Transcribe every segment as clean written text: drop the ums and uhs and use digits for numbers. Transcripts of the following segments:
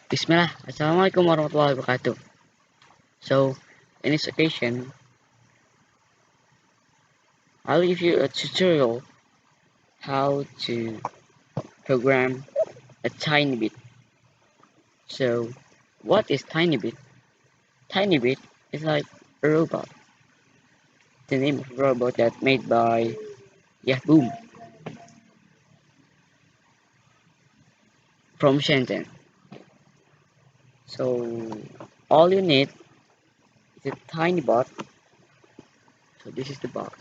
Bismillah. Assalamualaikum warahmatullahi wabarakatuh. So, in this occasion, I'll give you a tutorial how to program a tiny bit. So, what is tiny bit? Tiny bit is like a robot. The name of a robot that made by Boom from Shenzhen. So, all you need is a tiny bot. So, this is the box.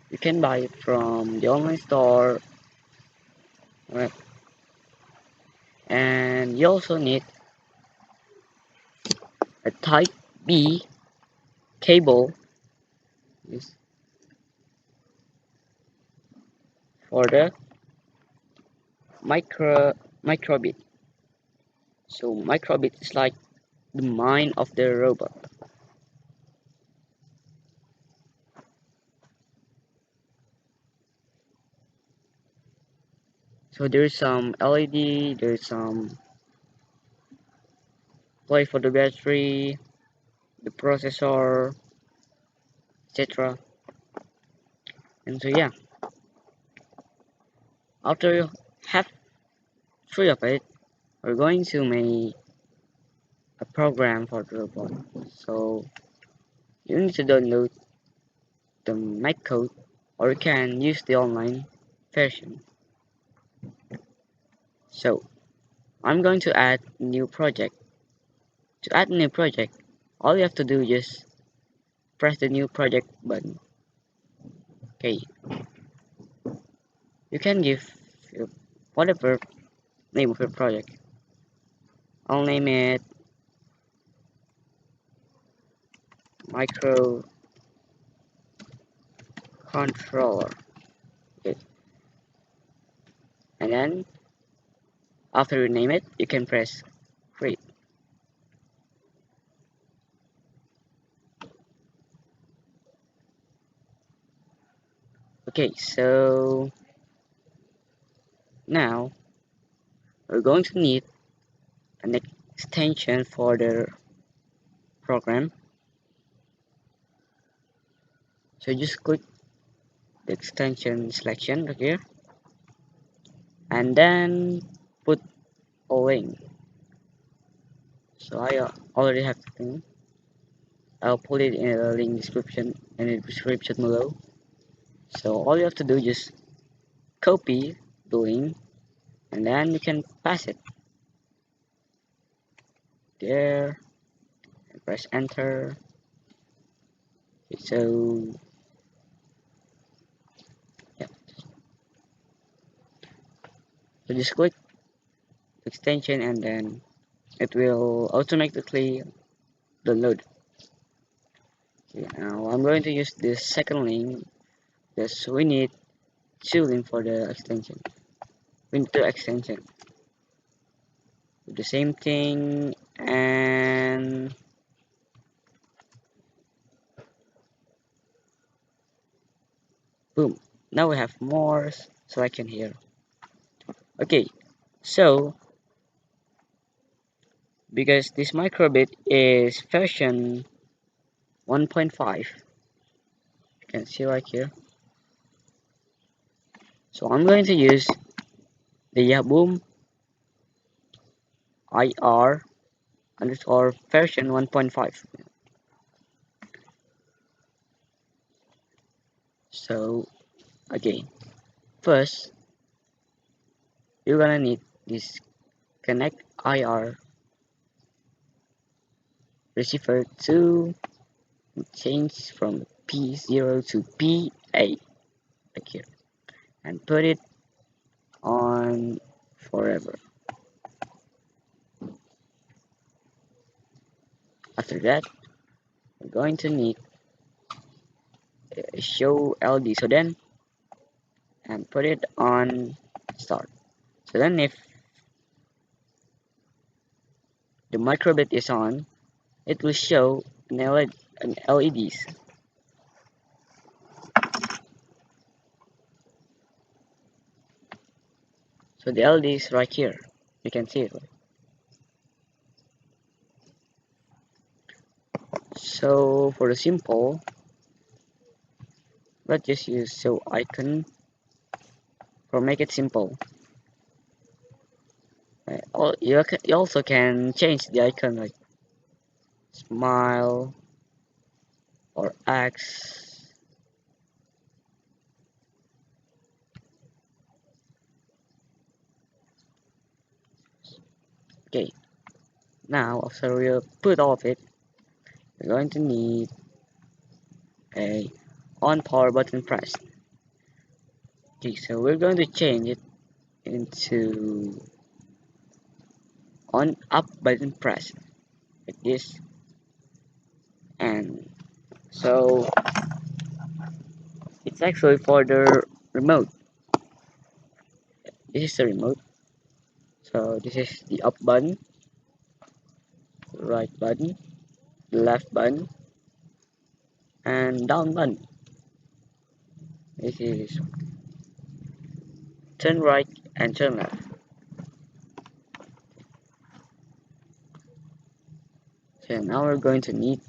You can buy it from the online store, right? And you also need a type B cable is for the microbit. So microbit is like the mind of the robot. So there's some LED, there's some play for the battery, the processor, etc. And so yeah, after you have three of it, we're going to make a program for the robot. So you need to download the Mac code, or you can use the online version. So I'm going to add new project. To add a new project, all you have to do is press the new project button. Okay, you can give whatever name of your project. I'll name it microcontroller. Okay, and then after you name it, you can press create. Okay, so now we're going to need an extension for the program. So just click the extension selection right here, and then put a link. So I already have the thing. I'll put it in the link description and in the description below. So all you have to do is just copy the link and then you can paste it there and press enter. Okay, so yeah, so just click extension and then it will automatically download. Okay, now I'm going to use this second link because we need two links for the extension. We need two extension. Do the same thing and boom. Now we have more selection here. Okay, so because this microbit is version 1.5, you can see right here. So I'm going to use the Yaboom IR underscore version 1.5. So again, first you're gonna need this connect IR receiver to change from P0 to PA like here and put it on forever. After that, we're going to need show LD. So then, and put it on start. So then if the microbit is on, it will show an LEDs. So the LED is right here. You can see it. So for the simple, let's just use show icon for make it simple. You also can change the icon like smile or X. Okay, now after we put all of it, we're going to need a on power button press. Okay, so we're going to change it into on up button press like this, and so it's actually for the remote. This is the remote. So this is the up button, right button, left button, and down button. This is turn right and turn left. So now we're going to need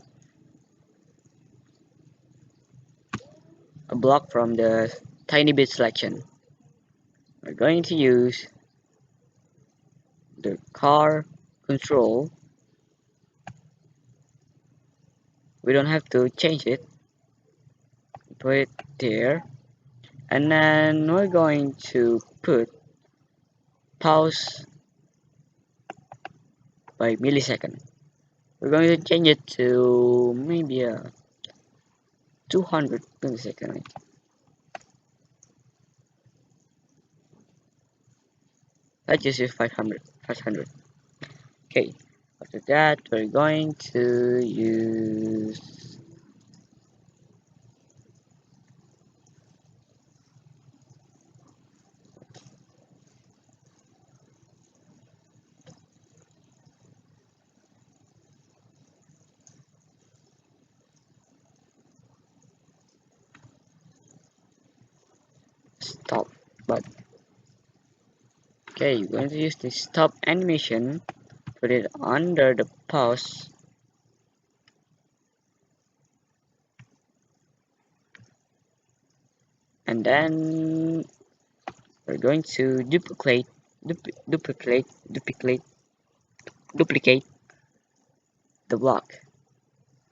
a block from the tiny bit selection. We're going to use the car control. We don't have to change it. Put it there. And then we're going to put pause by millisecond. We're going to change it to maybe a 200 millisecond. Let's just use 500. 500. Okay. After that, we're going to use stop button. Okay, we're going to use the stop animation, put it under the pause, and then we're going to duplicate the block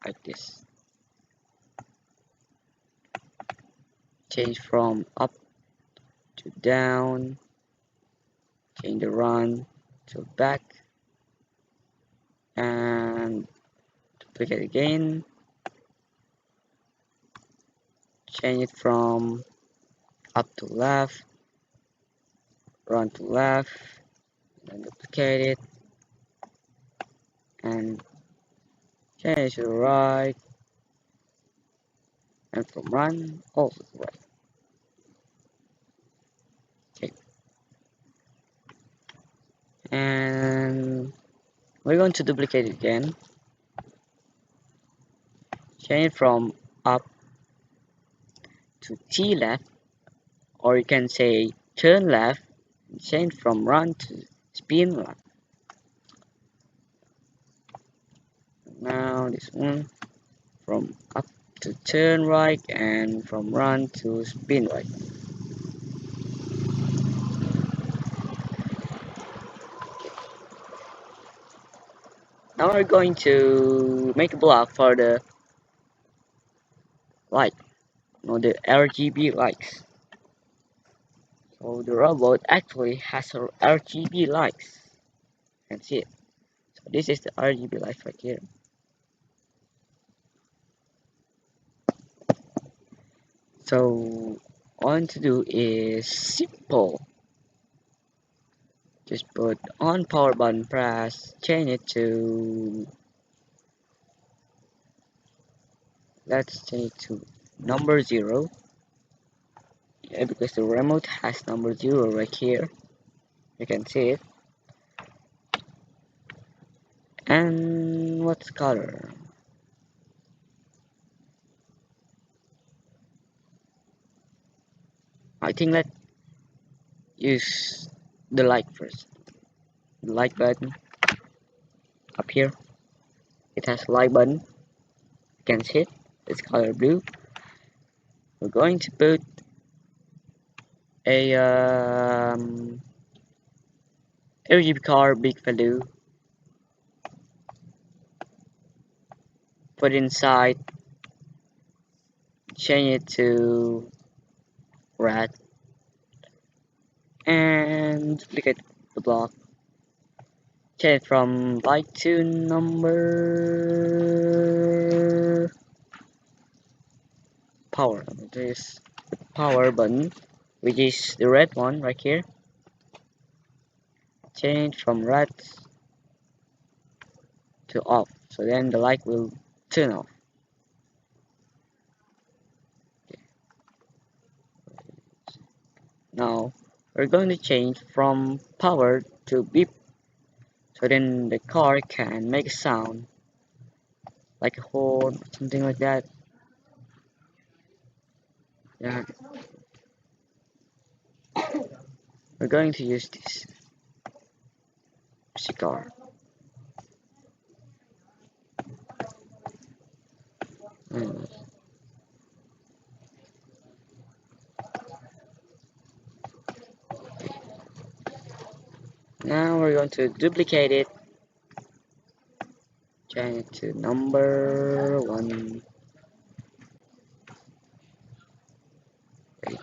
like this. Change from up to down, change the run to back, and duplicate again. Change it from up to left, run to left, then duplicate it, and change to right, and from run also to right. Okay, and we're going to duplicate it again. Change it from up to T left, or you can say turn left, and change from run to spin left. Now this one from up to turn right and from run to spin right. Now we're going to make a block for the light, the RGB lights. So the robot actually has a RGB lights. You can see it. So this is the RGB light right here. So all I want to do is simple. Just put on power button press, change it to, let's change it to number 0. Yeah, because the remote has number 0 right here. You can see it. And what's color? I think let's use the like first. The like button up here. It has a like button. You can see it. It's color blue. We're going to put a RGB car big value. Put inside. Change it to red. And duplicate the block. Change it from light to number power. This the power button, which is the red one right here. Change from red to off, so then the light will turn off. Now we're going to change from power to beep, so then the car can make a sound like a horn, something like that. Yeah, we're going to use this cigar. Mm. Now we're going to duplicate it, change it to number 1.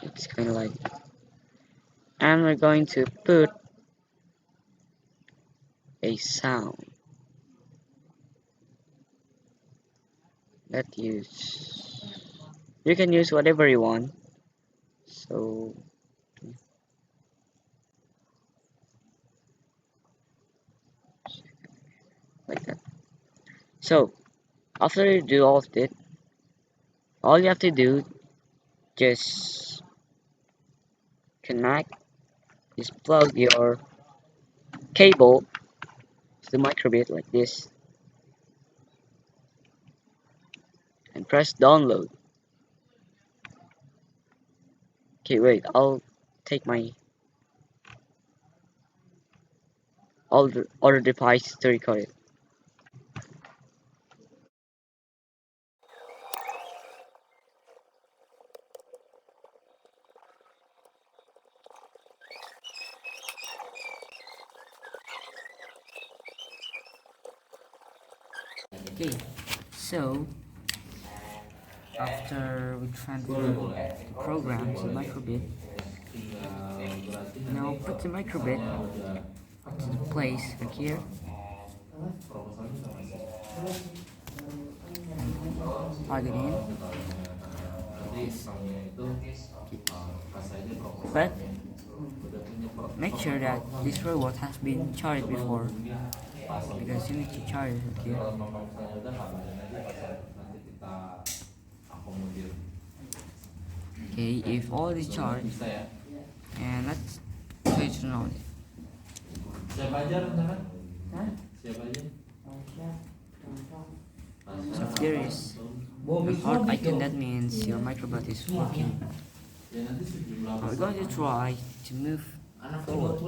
It's kind of like, and we're going to put a sound. Let's use, you can use whatever you want, so like that. So after you do all of it, all you have to do, just connect, just plug your cable to the microbit like this and press download. Okay, wait, I'll take my other device to record it. Okay, so after we transfer the program to microbit, now put the microbit to the place right here. Plug it in. But make sure that this robot has been charged before, because you need to charge it. Okay. Okay, if all is charged, and let's try to turn on it. So if there is the heart icon, that means your microbot is working. We're going to try to move forward.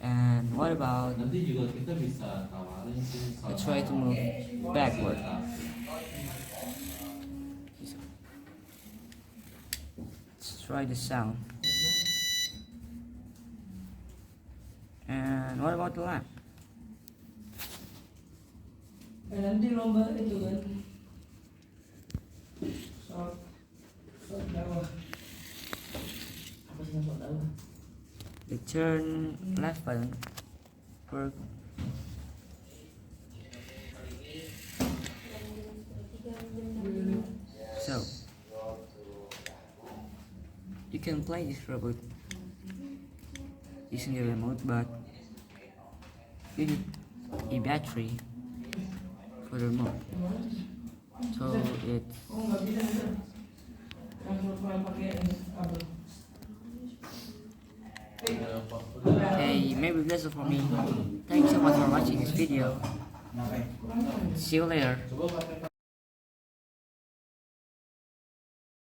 And what about, let's try to move backward. Let's try the sound. And what about the lamp? Nanti lomba itu kan shot dakwah apa sih shot dakwah? The turn left button work. So you can play this robot using the remote, but you need a battery for the remote. So it's okay, maybe that's it for me. Thanks so much for watching this video. Kurang tahu. See you later.